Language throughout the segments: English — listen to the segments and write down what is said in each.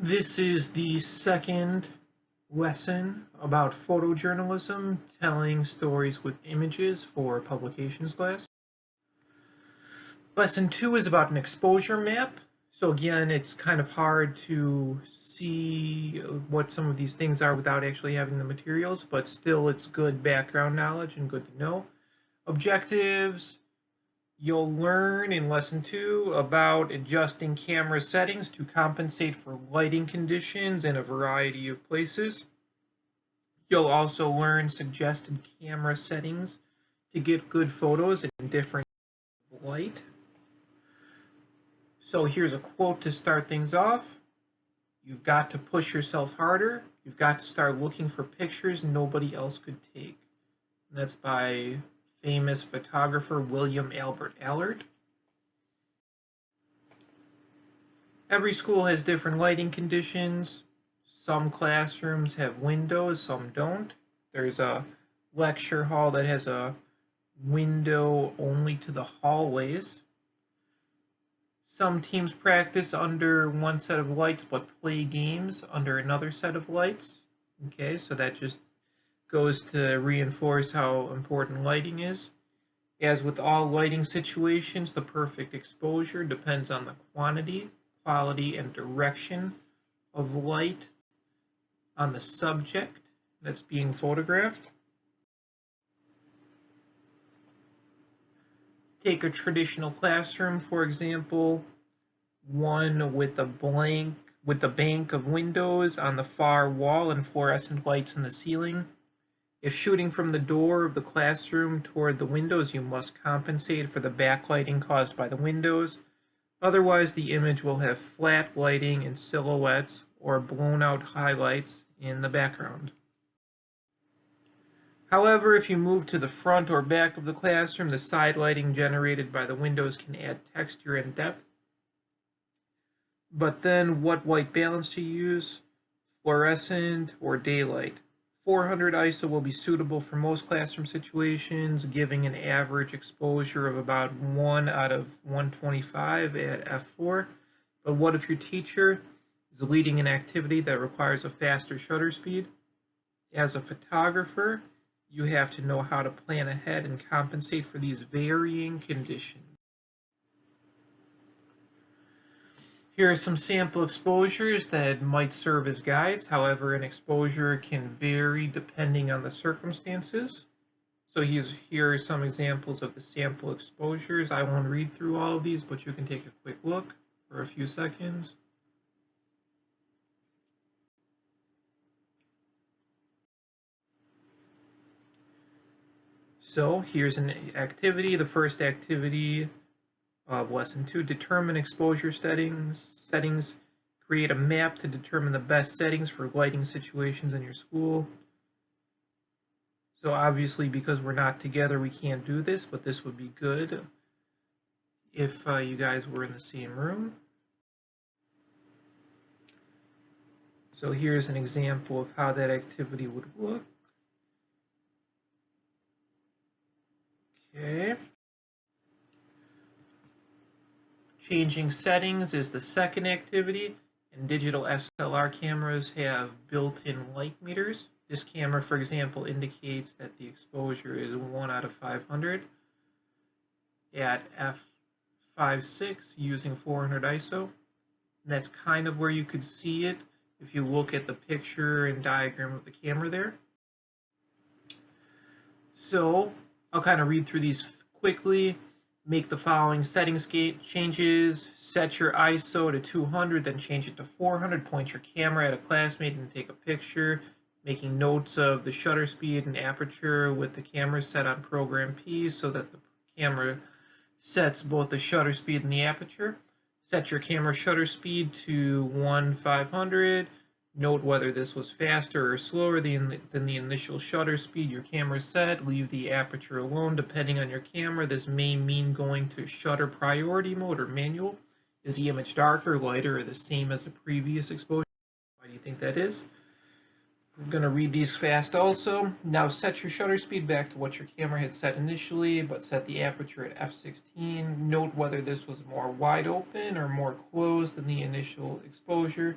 This is the second lesson about photojournalism, telling stories with images for publications class. Lesson 2 is about an exposure map. So again, it's kind of hard to see what some of these things are without actually having the materials, but still it's good background knowledge and good to know. Objectives. You'll learn in lesson 2 about adjusting camera settings to compensate for lighting conditions in a variety of places. You'll also learn suggested camera settings to get good photos in different light. So here's a quote to start things off. You've got to push yourself harder. You've got to start looking for pictures nobody else could take. And that's by famous photographer William Albert Allard. Every school has different lighting conditions. Some classrooms have windows, some don't. There's a lecture hall that has a window only to the hallways. Some teams practice under one set of lights but play games under another set of lights. Okay, so that just goes to reinforce how important lighting is. As with all lighting situations, the perfect exposure depends on the quantity, quality, and direction of light on the subject that's being photographed. Take a traditional classroom, for example, one with a bank of windows on the far wall and fluorescent lights in the ceiling. If shooting from the door of the classroom toward the windows, you must compensate for the backlighting caused by the windows. Otherwise, the image will have flat lighting and silhouettes or blown out highlights in the background. However, if you move to the front or back of the classroom, the side lighting generated by the windows can add texture and depth. But then what white balance to use? Fluorescent or daylight? 400 ISO will be suitable for most classroom situations, giving an average exposure of about 1 out of 125 at f4. But what if your teacher is leading an activity that requires a faster shutter speed? As a photographer, you have to know how to plan ahead and compensate for these varying conditions. Here are some sample exposures that might serve as guides. However, an exposure can vary depending on the circumstances. So here are some examples of the sample exposures. I won't read through all of these, but you can take a quick look for a few seconds. So here's an activity. The first activity of lesson 2, determine exposure settings. Create a map to determine the best settings for lighting situations in your school. So obviously, because we're not together, we can't do this, but this would be good if you guys were in the same room. So here's an example of how that activity would look. Okay. Changing settings is the second activity, and digital SLR cameras have built-in light meters. This camera, for example, indicates that the exposure is 1 out of 500 at f5.6 using 400 ISO. And that's kind of where you could see it if you look at the picture and diagram of the camera there. So I'll kind of read through these quickly. Make the following settings changes. Set your ISO to 200, then change it to 400. Point your camera at a classmate and take a picture. Making notes of the shutter speed and aperture with the camera set on program P so that the camera sets both the shutter speed and the aperture. Set your camera shutter speed to 1/500. Note whether this was faster or slower than the initial shutter speed your camera set. Leave the aperture alone depending on your camera. This may mean going to shutter priority mode or manual. Is the image darker, lighter, or the same as the previous exposure? Why do you think that is? We're going to read these fast also. Now set your shutter speed back to what your camera had set initially, but set the aperture at f16. Note whether this was more wide open or more closed than the initial exposure.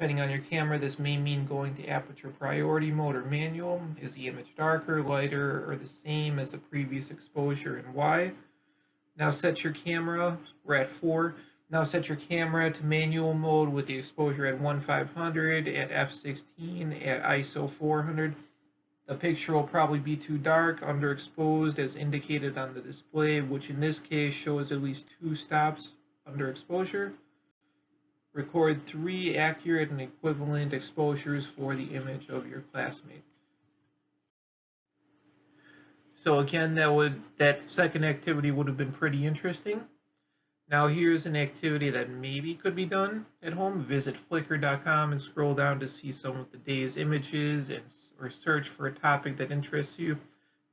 Depending on your camera, this may mean going to aperture priority mode or manual. Is the image darker, lighter, or the same as the previous exposure, and why? Now set your camera, we're at 4. Now set your camera to manual mode with the exposure at 1/500, at f16, at ISO 400. The picture will probably be too dark, underexposed as indicated on the display, which in this case shows at least 2 stops under exposure. Record 3 accurate and equivalent exposures for the image of your classmate. So again, that second activity would have been pretty interesting. Now here's an activity that maybe could be done at home. Visit flickr.com and scroll down to see some of the day's images or search for a topic that interests you.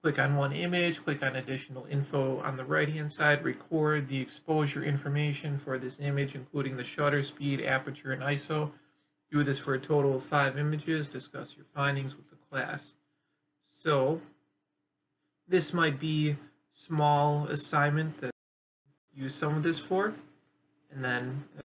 Click on one image, click on additional info on the right-hand side, record the exposure information for this image, including the shutter speed, aperture, and ISO. Do this for a total of 5 images. Discuss your findings with the class. So this might be a small assignment that use some of this for, and then